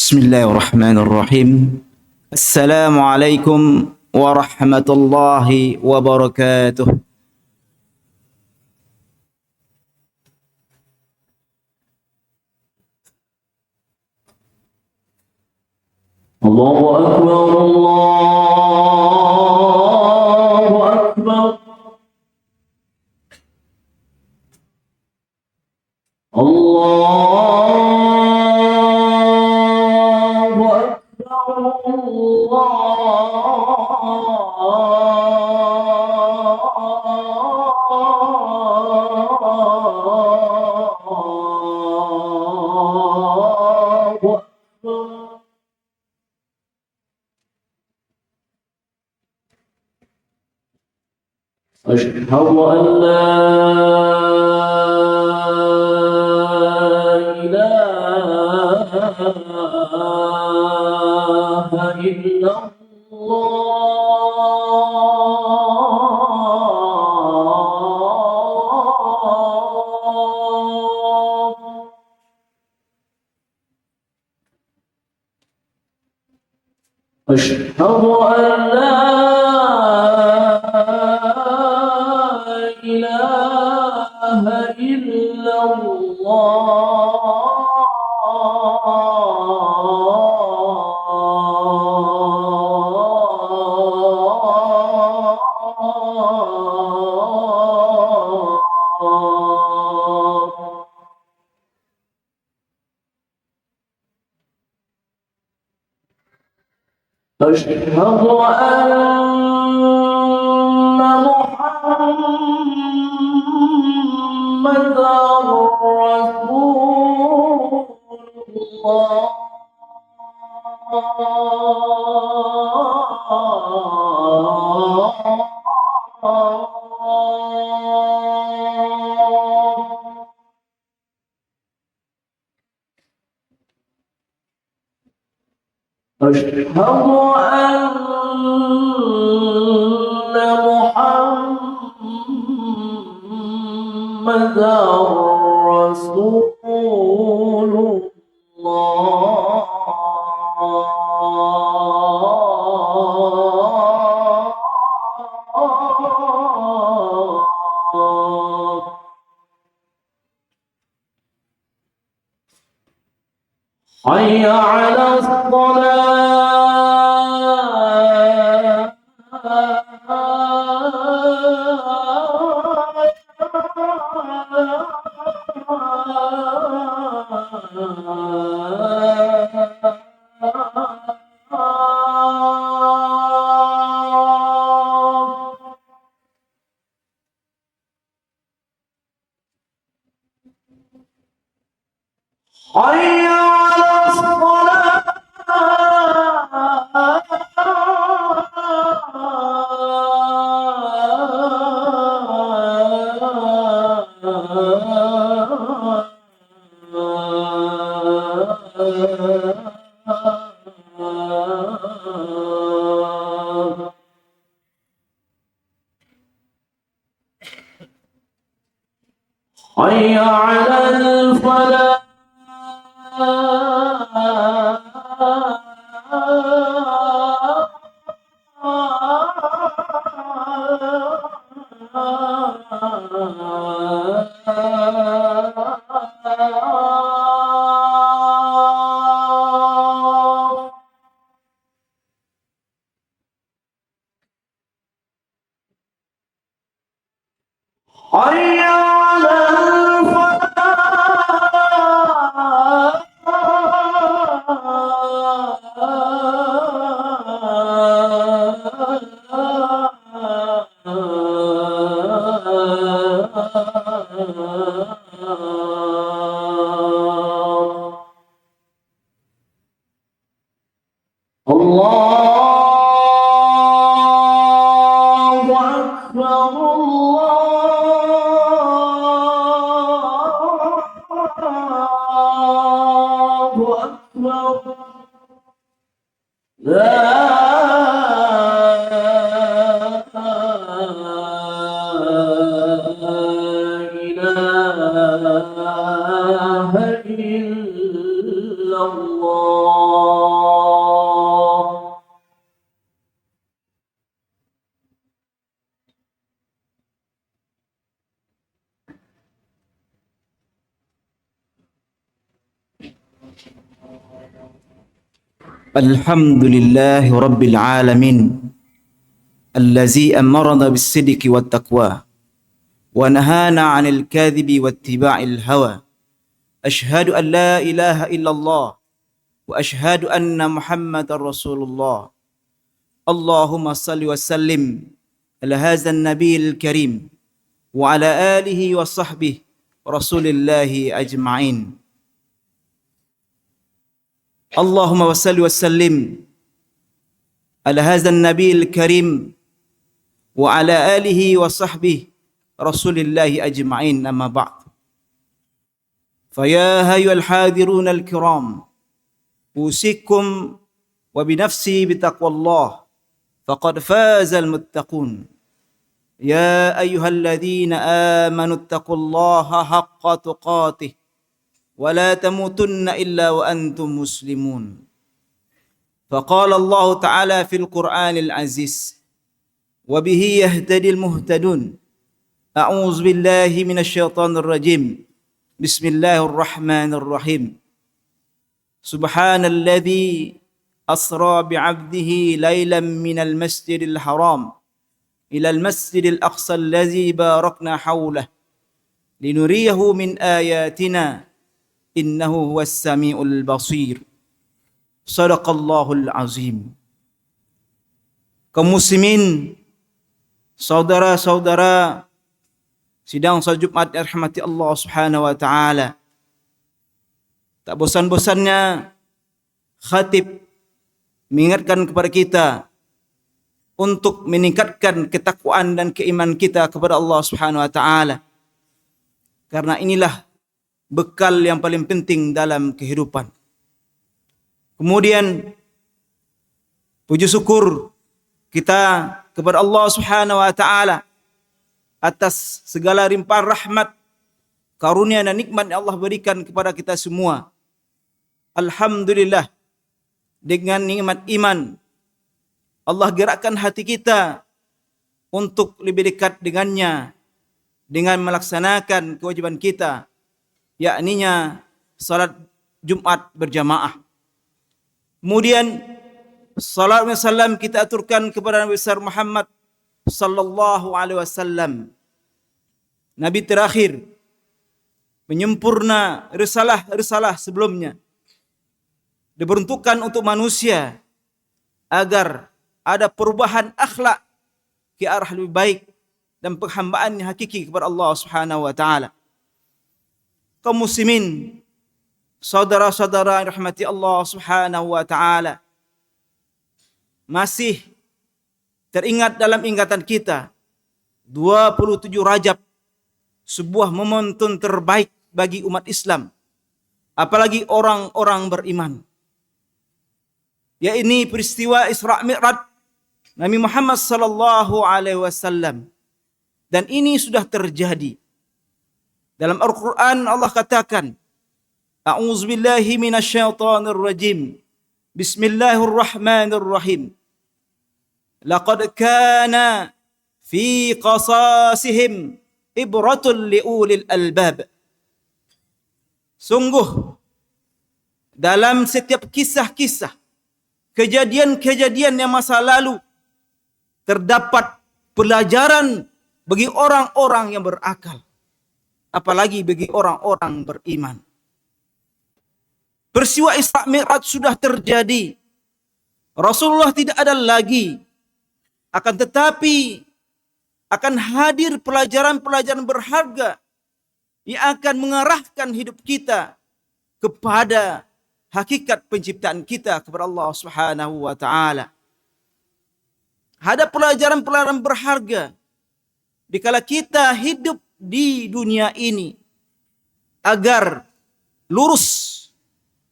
Bismillahirrahmanirrahim. Assalamualaikum warahmatullahi wabarakatuh. Allahu Akbar, Allahu Akbar. Allahu Akbar, Allahu Akbar. أشهد أن لا إله إلا الله. أشهد أن لا إله إلا الله. أشهد أن محمدا رسول الله. أشهد أن محمدا رسول الله. حي على حي على الصلاة. حي على الفلاح. حي على الله أكبر، الله أكبر. لا إله إلا الله. Alhamdulillahi Rabbil Alamin Allazi amarna bis-sidqi wat-taqwa wa nahana 'anil kadhibi wattiba'il hawa. Ashhadu an la ilaha illallah wa ashhadu anna Muhammadar Rasulullah. Allahumma salli wa sallim ala hadzal nabiyil karim wa ala alihi wa sahbihi rasulillahi ajma'in. Allahumma wa salli wa sallim ala hadzal nabiyil karim wa ala alihi wa sahbihi rasulillahi ajma'in, amma ba'd. Faya ayyuhal hadirun al-kiram, usikum wa binafsi bitaqwallah faqad fazal muttaqun. Ya ayyuhalladzina amanu ittaqullaha haqqa tuqatih wa la tamutunna illa wa antum muslimun. Faqala Allah Ta'ala fil Qur'anil Aziz, wa bihi yahtadil muhtadun. A'udzu billahi minasy syaithanir rajim. Bismillahirrahmanirrahim. Subhanalladzi asra bi'abdihi lailan minal masjidil haram ilal masjidil aqsa allazi barakna hawlahu linuriyahu min ayatina innahu huwas samiul basir. Sadaqallahul azim. Kaum muslimin, saudara-saudara sidang salat Jumat yang dirahmati Allah Subhanahu wa taala. Tak bosan-bosannya khatib mengingatkan kepada kita untuk meningkatkan ketakwaan dan keimanan kita kepada Allah Subhanahu wa taala. Karena inilah bekal yang paling penting dalam kehidupan. Kemudian puji syukur kita kepada Allah Subhanahu wa taala atas segala limpahan rahmat, karunia dan nikmat yang Allah berikan kepada kita semua. Alhamdulillah, dengan nikmat iman Allah gerakkan hati kita untuk lebih dekat dengannya dengan melaksanakan kewajiban kita, yakninya salat Jumat berjamaah. Kemudian salat wa salam kita aturkan kepada Nabi besar Muhammad sallallahu alaihi wasallam, nabi terakhir, penyempurna risalah sebelumnya, diperuntukkan untuk manusia agar ada perubahan akhlak ke arah lebih baik dan penghambaan yang hakiki kepada Allah Subhanahu wa taala. Kaum muslimin, saudara-saudara yang rahmati Allah Subhanahu wa taala, masih teringat dalam ingatan kita 27 Rajab, sebuah momentum terbaik bagi umat Islam, apalagi orang-orang beriman. Yaitu peristiwa Isra Mi'raj Nabi Muhammad sallallahu alaihi wasallam. Dan ini sudah terjadi. Dalam Al-Qur'an Allah katakan, A'udzubillahi minasyaitonir rajim. Bismillahirrahmanirrahim. Laqad kana fi qasasihim ibratun liulil albab. Sungguh dalam setiap kisah-kisah, kejadian-kejadian yang masa lalu, terdapat pelajaran bagi orang-orang yang berakal, apalagi bagi orang-orang beriman. Peristiwa Isra Mi'raj sudah terjadi. Rasulullah tidak ada lagi. Akan tetapi akan hadir pelajaran-pelajaran berharga yang akan mengarahkan hidup kita kepada hakikat penciptaan kita kepada Allah Subhanahu wa taala. Ada pelajaran-pelajaran berharga dikala kita hidup di dunia ini agar lurus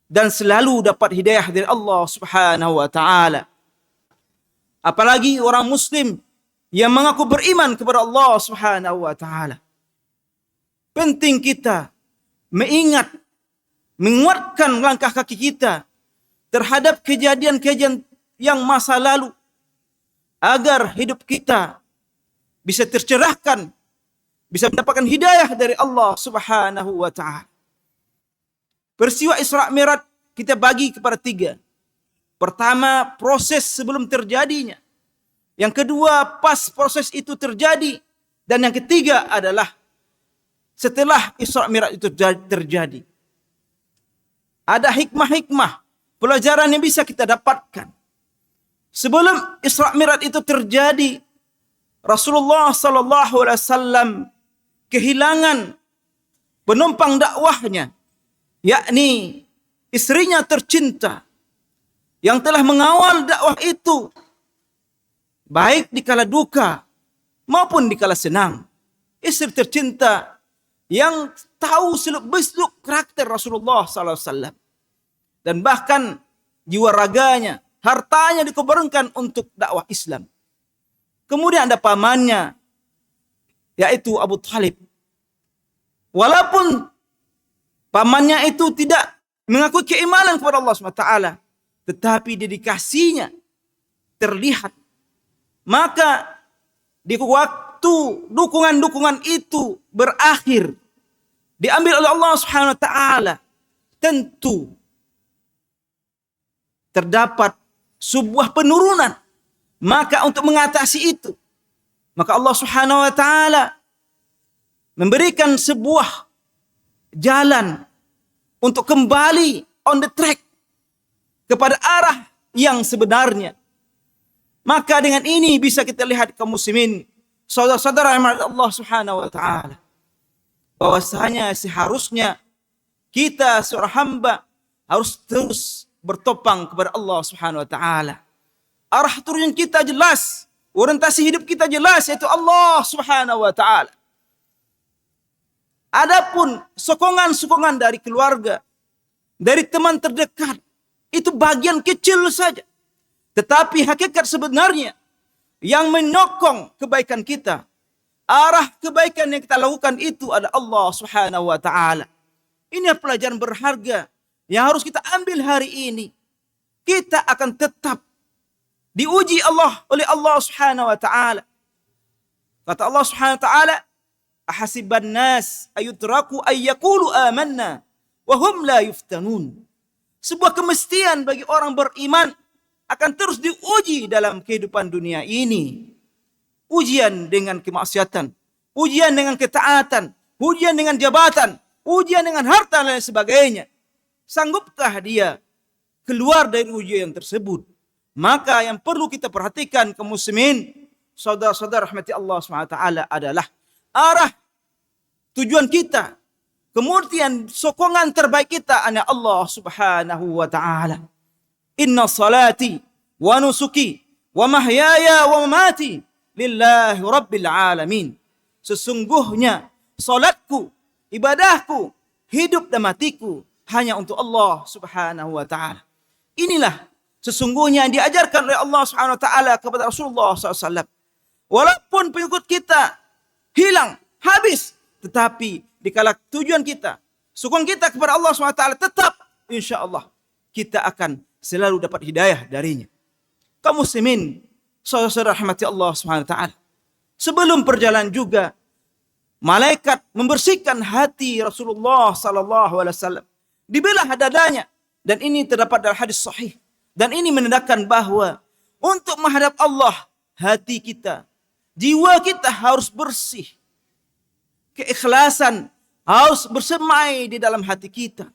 dan selalu dapat hidayah dari Allah Subhanahu wa taala. Apalagi orang muslim yang mengaku beriman kepada Allah Subhanahu wa taala. Penting kita menguatkan langkah kaki kita terhadap kejadian-kejadian yang masa lalu agar hidup kita bisa tercerahkan, bisa mendapatkan hidayah dari Allah Subhanahu wa taala. Peristiwa Isra Mi'raj kita bagi kepada tiga. Pertama, proses sebelum terjadinya. Yang kedua, pas proses itu terjadi. Dan yang ketiga adalah setelah Isra Mi'raj itu terjadi. Ada hikmah-hikmah, pelajaran yang bisa kita dapatkan. Sebelum Isra Mi'raj itu terjadi, Rasulullah sallallahu alaihi wasallam kehilangan penumpang dakwahnya, yakni istrinya tercinta yang telah mengawal dakwah itu baik di kala duka maupun di kala senang. Istri tercinta yang tahu seluk-beluk karakter Rasulullah sallallahu alaihi wasallam dan bahkan jiwa raganya, hartanya dikorbankan untuk dakwah Islam. Kemudian ada pamannya, yaitu Abu Thalib. Walaupun pamannya itu tidak mengakui keimanan kepada Allah SWT, tetapi dedikasinya terlihat. Maka di waktu dukungan-dukungan itu berakhir, diambil oleh Allah SWT, tentu terdapat sebuah penurunan. Maka untuk mengatasi itu, maka Allah Subhanahu wa taala memberikan sebuah jalan untuk kembali on the track kepada arah yang sebenarnya. Maka dengan ini bisa kita lihat kaum muslimin, saudara-saudara Allah Subhanahu wa taala, bahwasanya seharusnya kita seorang hamba harus terus bertopang kepada Allah Subhanahu wa taala. Arah turun kita jelas, orientasi hidup kita jelas, yaitu Allah Subhanahu wa taala. Adapun sokongan-sokongan dari keluarga, dari teman terdekat, itu bagian kecil saja. Tetapi hakikat sebenarnya yang menyokong kebaikan kita, arah kebaikan yang kita lakukan itu adalah Allah Subhanahu wa taala. Ini pelajaran berharga yang harus kita ambil hari ini. Kita akan tetap diuji oleh Allah Subhanahu wa taala. Kata Allah Subhanahu wa taala, ahasiban nas ayutraku ayyaqulu amanna wa hum la yuftanun. Sebuah kemestian bagi orang beriman akan terus diuji dalam kehidupan dunia ini. Ujian dengan kemaksiatan, ujian dengan ketaatan, ujian dengan jabatan, ujian dengan harta dan lain sebagainya. Sanggupkah dia keluar dari ujian tersebut? Maka yang perlu kita perhatikan kaum muslimin, saudara-saudara rahmati Allah SWT, adalah arah tujuan kita. Kemudian sokongan terbaik kita adalah Allah Subhanahu wa taala. Inna salati wa nusuki wa mahyaya wa mamati lillahi rabbil alamin. Sesungguhnya salatku, ibadahku, hidup dan matiku hanya untuk Allah Subhanahu wa taala. Inilah sesungguhnya yang diajarkan oleh Allah Subhanahu wa taala kepada Rasulullah SAW. Walaupun pengikut kita hilang, habis, tetapi dikala tujuan kita, sokong kita kepada Allah Subhanahu wa taala, tetap insyaallah kita akan selalu dapat hidayah darinya. Kaum muslimin, saudara-saudara rahmati Allah Subhanahu wa taala, sebelum perjalanan juga malaikat membersihkan hati Rasulullah sallallahu alaihi wasallam, dibelah dadanya, dan ini terdapat dalam hadis sahih. Dan ini menandakan bahwa untuk menghadap Allah, hati kita, jiwa kita harus bersih. Keikhlasan harus bersemai di dalam hati kita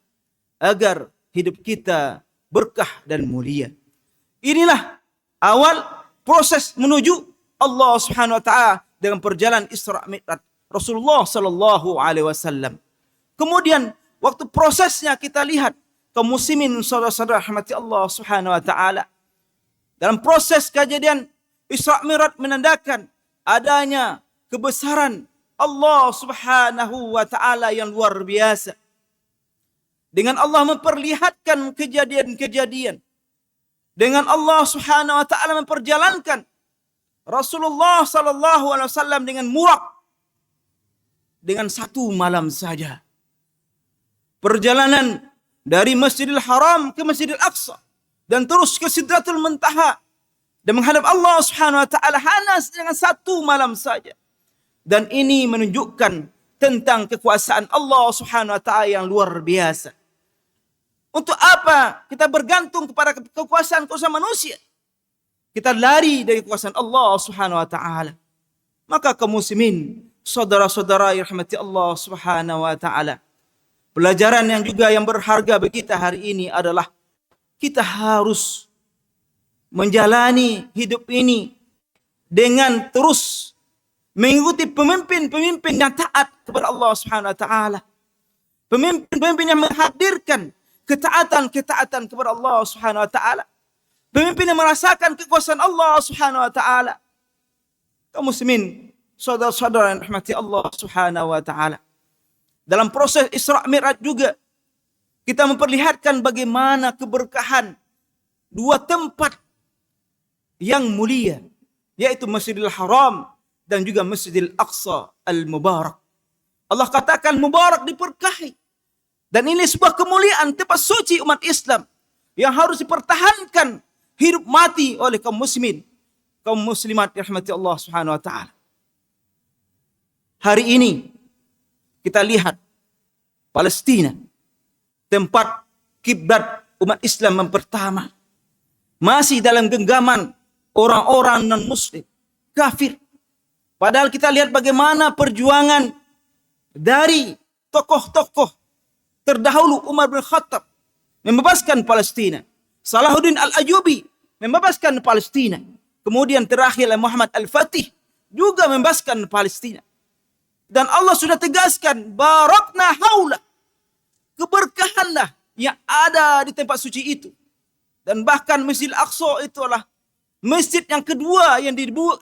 agar hidup kita berkah dan mulia. Inilah awal proses menuju Allah Subhanahu wa taala dengan perjalanan Isra Mi'raj Rasulullah sallallahu alaihi wasallam. Kemudian waktu prosesnya kita lihat kaum muslimin, saudara-saudara rahmati Allah Subhanahu wa taala, dalam proses kejadian Isra Mi'raj menandakan adanya kebesaran Allah Subhanahu wa taala yang luar biasa. Dengan Allah memperlihatkan kejadian-kejadian, dengan Allah Subhanahu wa taala memperjalankan Rasulullah sallallahu alaihi wasallam dengan murak dengan satu malam saja. Perjalanan dari Masjidil Haram ke Masjidil Aqsa dan terus ke Sidratul Muntaha dan menghadap Allah Subhanahu wa taala hanya dengan satu malam saja. Dan ini menunjukkan tentang kekuasaan Allah Subhanahu wa taala yang luar biasa. Untuk apa kita bergantung kepada kekuasaan manusia? Kita lari dari kekuasaan Allah Subhanahu wa taala. Maka kaum muslimin, saudara-saudara yang rahmati Allah Subhanahu wa taala, pelajaran yang juga yang berharga bagi kita hari ini adalah kita harus menjalani hidup ini dengan terus mengikuti pemimpin-pemimpin yang taat kepada Allah Subhanahu wa taala. Pemimpin-pemimpin yang menghadirkan ketaatan kepada Allah Subhanahu wa taala. Pemimpin yang merasakan kekuasaan Allah Subhanahu wa taala. Kaum muslimin, saudara-saudara yang rahmati Allah Subhanahu wa taala. Dalam proses Isra Mi'raj juga kita memperlihatkan bagaimana keberkahan dua tempat yang mulia, yaitu Masjidil Haram dan juga Masjidil Aqsa Al-Mubarak. Allah katakan mubarak, diberkahi. Dan ini sebuah kemuliaan tempat suci umat Islam yang harus dipertahankan hidup mati oleh kaum muslimin, kaum muslimat rahmati Allah Subhanahu wa taala. Hari ini kita lihat Palestina, tempat kiblat umat Islam yang pertama, masih dalam genggaman orang-orang non-muslim, kafir. Padahal kita lihat bagaimana perjuangan dari tokoh-tokoh terdahulu, Umar bin Khattab membebaskan Palestina, Salahuddin Al-Ayyubi membebaskan Palestina, kemudian terakhir Muhammad Al-Fatih juga membebaskan Palestina. Dan Allah sudah tegaskan, barakna haula, keberkahanlah yang ada di tempat suci itu. Dan bahkan Masjid Al-Aqsa itu adalah masjid yang kedua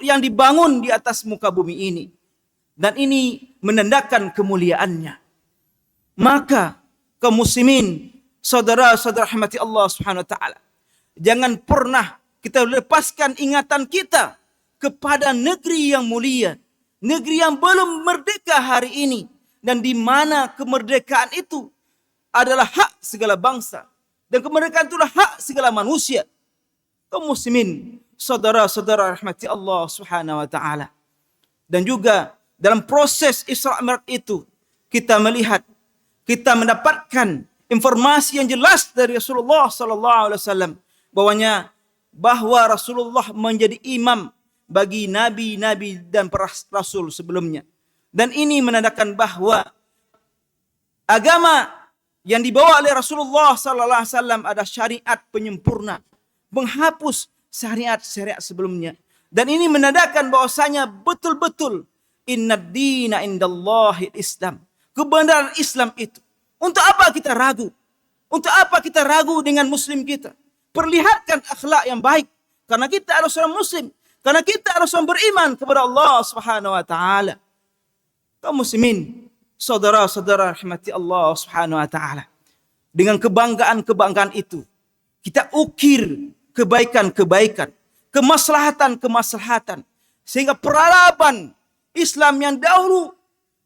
yang dibangun di atas muka bumi ini. Dan ini menandakan kemuliaannya. Maka kaum muslimin, saudara-saudara rahmati Allah Subhanahu wa taala, jangan pernah kita lepaskan ingatan kita kepada negeri yang mulia, negeri yang belum merdeka hari ini, dan di mana kemerdekaan itu adalah hak segala bangsa, dan kemerdekaan itulah hak segala manusia. Kaum muslimin, saudara-saudara rahmati Allah Subhanahu wa taala. Dan juga dalam proses Isra Mi'raj itu kita melihat, kita mendapatkan informasi yang jelas dari Rasulullah sallallahu alaihi wasallam bahwa Rasulullah menjadi imam bagi nabi-nabi dan para rasul sebelumnya. Dan ini menandakan bahwa agama yang dibawa oleh Rasulullah sallallahu alaihi wasallam adalah syariat penyempurna, menghapus syariat-syariat sebelumnya. Dan ini menandakan bahwasanya betul-betul innad dina indallahil Islam. Kebenaran Islam itu. Untuk apa kita ragu? Untuk apa kita ragu dengan muslim kita? Perlihatkan akhlak yang baik. Karena kita adalah seorang muslim. Karena kita adalah seorang beriman kepada Allah Subhanahu wa taala. Kaum muslimin, saudara-saudara rahmati Allah Subhanahu wa taala. Dengan kebanggaan-kebanggaan itu, kita ukir kebaikan-kebaikan, kemaslahatan-kemaslahatan, sehingga peradaban Islam yang dahulu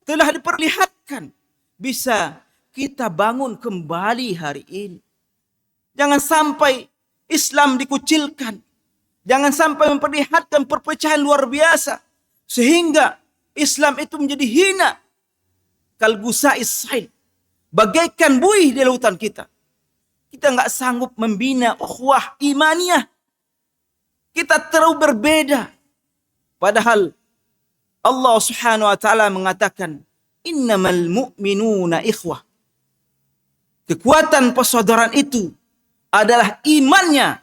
telah diperlihatkan bisa kita bangun kembali hari ini. Jangan sampai Islam dikucilkan. Jangan sampai memperlihatkan perpecahan luar biasa sehingga Islam itu menjadi hina. Kalgusais sail, bagaikan buih di lautan kita. Kita nggak sanggup membina ukhuwah imaniyah. Kita terlalu berbeda. Padahal Allah Subhanahu wa taala mengatakan, innamal mu'minuna ikhwah. Kekuatan persaudaraan itu adalah imannya,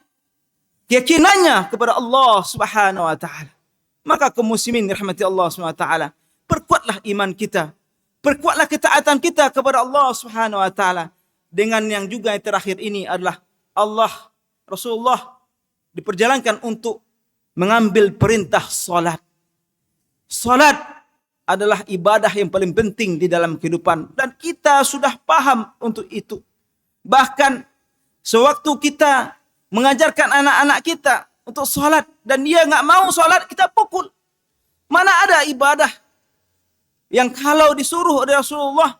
keyakinannya kepada Allah Subhanahu wa taala. Maka kaum muslimin rahmati Allah Subhanahu wa taala, perkuatlah iman kita, perkuatlah ketaatan kita kepada Allah Subhanahu wa taala. Dengan yang juga yang terakhir ini adalah Rasulullah diperjalankan untuk mengambil perintah salat. Salat adalah ibadah yang paling penting di dalam kehidupan. Dan kita sudah paham untuk itu. Bahkan sewaktu kita mengajarkan anak-anak kita untuk salat dan dia nggak mau salat, kita pukul. Mana ada ibadah yang kalau disuruh oleh Rasulullah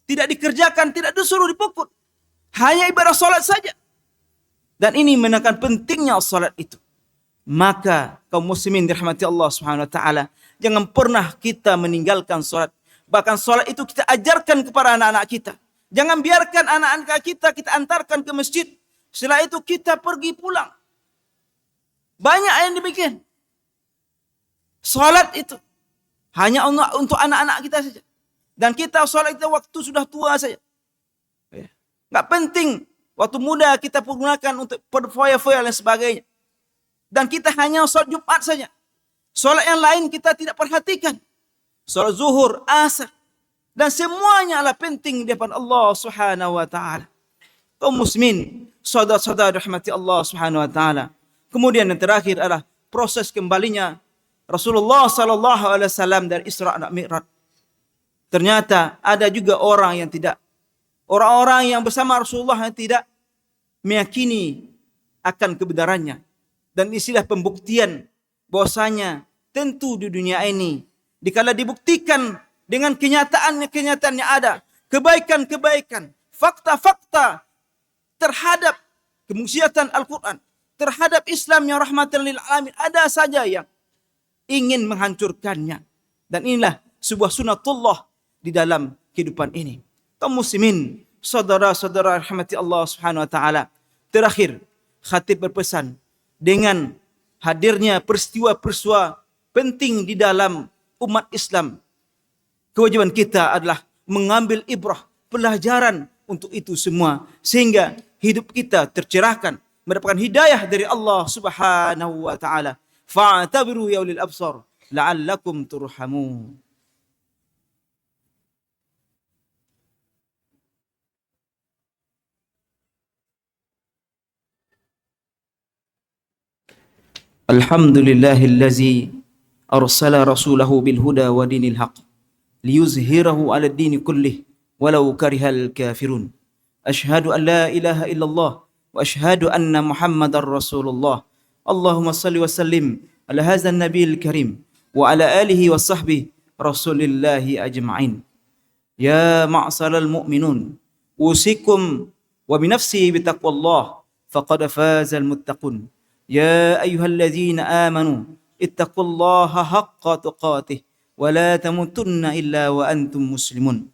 tidak dikerjakan, tidak disuruh dipukul. Hanya ibadah salat saja. Dan ini menunjukkan pentingnya salat itu. Maka kaum muslimin dirahmati Allah Subhanahu wa taala, jangan pernah kita meninggalkan salat. Bahkan salat itu kita ajarkan kepada anak-anak kita. Jangan biarkan anak-anak kita antarkan ke masjid. Setelah itu kita pergi pulang. Banyak yang demikian. Salat itu hanya untuk anak-anak kita saja. Dan kita salat kita waktu sudah tua saja. Enggak penting waktu muda kita gunakan untuk berfoya-foya dan sebagainya. Dan kita hanya salat Jumat saja. Salat yang lain kita tidak perhatikan. Salat zuhur, asar. Dan semuanya adalah penting di hadapan Allah Subhanahu wa taala. Kaum muslimin, saudara-saudara rahmati Allah Subhanahu wa taala. Kemudian yang terakhir adalah proses kembalinya Rasulullah sallallahu alaihi wasallam dari Isra dan Mi'raj. Ternyata ada juga orang yang bersama Rasulullah yang tidak meyakini akan kebenarannya. Dan istilah pembuktian bahwasanya tentu di dunia ini dikala dibuktikan dengan kenyataan yang ada, kebaikan-kebaikan, fakta-fakta terhadap kemuksiatan Al-Quran, terhadap Islam yang rahmatan lil alamin, ada saja yang ingin menghancurkannya. Dan inilah sebuah sunatullah di dalam kehidupan ini. Kaum muslimin, saudara-saudara rahmati Allah Subhanahu wa taala. Terakhir, khatib berpesan dengan hadirnya peristiwa-peristiwa penting di dalam umat Islam. Kewajiban kita adalah mengambil ibrah, pelajaran untuk itu semua. Sehingga hidup kita tercerahkan, mendapatkan hidayah dari Allah Subhanahu wa taala. Fa'tabiru ya ulil absar la'allakum turhamun. Alhamdulillahillazi arsala rasulahu bil huda wa dinil haqq liyuzhirahu 'ala ad-din kullih walau karihal kafirun. Asyhadu an la ilaha illallah wa asyhadu anna Muhammadar Rasulullah. Allahumma salli wa sallim ala hadzal nabiyil karim wa ala alihi wa sahbihi rasulillahi ajma'in. Ya ma'saral mu'minun, usikum wa binafsi bitaqwallah faqad fazal muttaqun. Ya ayyuhalladzina amanu ittaqullaha haqqa tuqatih wa la tamutunna illa wa antum muslimun.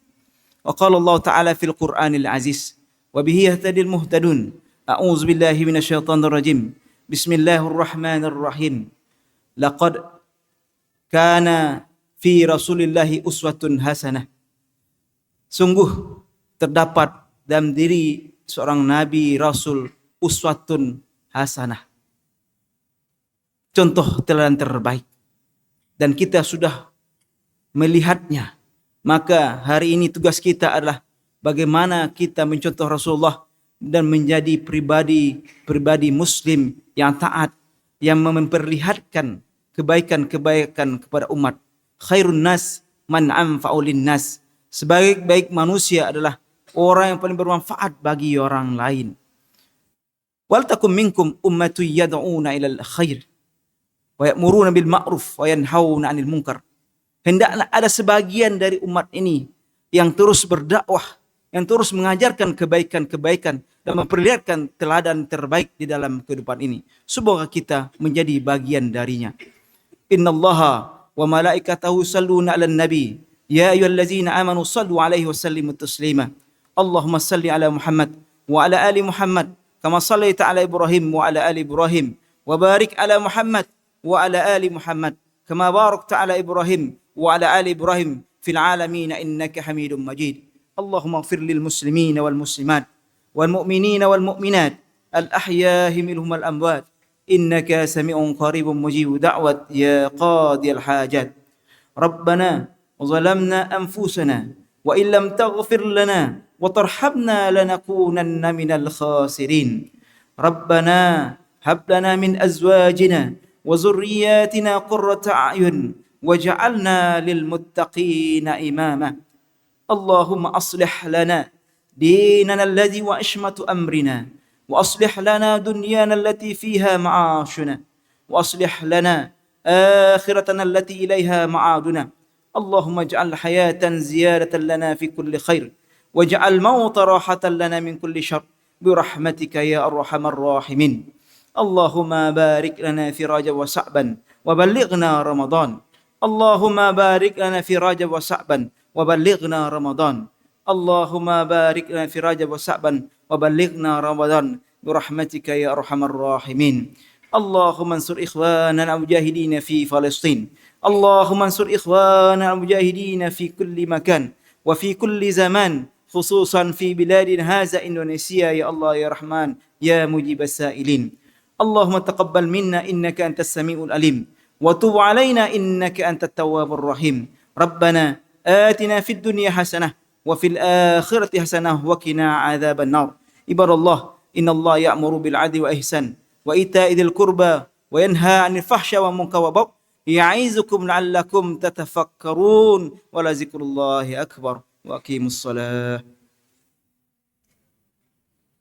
Wa qala Allah ta'ala fil Qur'anil aziz wa bihi yahtadil muhtadun. A'udzu billahi minasyaitonir rajim. Bismillahirrahmanirrahim. Laqad kana fi Rasulillahi uswatun hasanah. Sungguh terdapat dalam diri seorang nabi rasul uswatun hasanah. Contoh teladan terbaik. Dan kita sudah melihatnya. Maka hari ini tugas kita adalah bagaimana kita mencontoh Rasulullah dan menjadi pribadi muslim yang taat, yang memperlihatkan kebaikan-kebaikan kepada umat. Khairun nas man anfa'ulin nas. Sebaik-baik manusia adalah orang yang paling bermanfaat bagi orang lain. Wal takum minkum ummatun yad'una ilal khair wa ya'muruna bil ma'ruf wa yanhauna 'anil munkar. Hendaklah ada sebagian dari umat ini yang terus berdakwah, yang terus mengajarkan kebaikan-kebaikan dan memperlihatkan teladan terbaik di dalam kehidupan ini. Semoga kita menjadi bagian darinya. Innallaha wa malaikatahu yusalluna 'alan nabi. Ya ayyuhallazina amanu sallu 'alaihi wa sallimu taslima. Allahumma salli 'ala Muhammad wa 'ala ali Muhammad kama shallaita 'ala Ibrahim wa 'ala ali Ibrahim wa barik 'ala Muhammad wa 'ala ali Muhammad kama barakta 'ala Ibrahim wa 'ala ali Ibrahim fil 'alamin innaka Hamidum Majid. Allahumma ighfir lil muslimin wal muslimat wal mu'minin wal mu'minat al ahya'i minhum wal amwat innaka sami'un qaribun mujibud da'wat ya qadiyal hajat. Rabbana zalamna anfusana wa illam taghfir lana wa tarhamna lanakunanna minal khasirin. Rabbana hab lana min azwajina wa dhurriyyatina qurrata a'yun waj'alna lil muttaqina imama. Allahumma aslih lana dinana alladhi wa ishmatu amrina wa aslih lana dunyana allati fiha ma'ashuna wa aslih lana akhiratana allati ilayha ma'aduna. Allahumma ij'al hayatan ziyadatan lana fi kulli khair waj'al mauta rahatan lana min kulli syarr birahmatika ya arhamar rahimin. Allahumma barik lana fi Rajab wa Sa'ban wa ballighna Ramadan. Allahumma barik lana fi Rajab wa Sa'ban wa ballighna Ramadan. Allahumma barik lana fi Rajab wa Sa'ban wa ballighna Ramadan birahmatika ya arhamar rahimin. Allahumma ansur ikhwanana al-mujahidin fi Palestin. Allahumma ansur ikhwanana al-mujahidin fi kulli makan wa fi kulli zaman, khususan fi biladina hadza Indonesia ya Allah ya Rahman ya mujibas sa'ilin. Allahumma taqabbal minna innaka antas samiul alim wa tub alaina innaka antat tawwabur rahim. Rabbana atina fid dunya hasanah wa fil akhirati hasanah wa qina adzaban nar. Ibadallah, innallaha ya'muru bil 'adli wa ihsan wa ita'i dzil qurba wa yanha 'anil fahsya wa munkar wa baghi ya'izukum la'allakum tatafakkarun wa la zikrullahi akbar wa aqimus salah.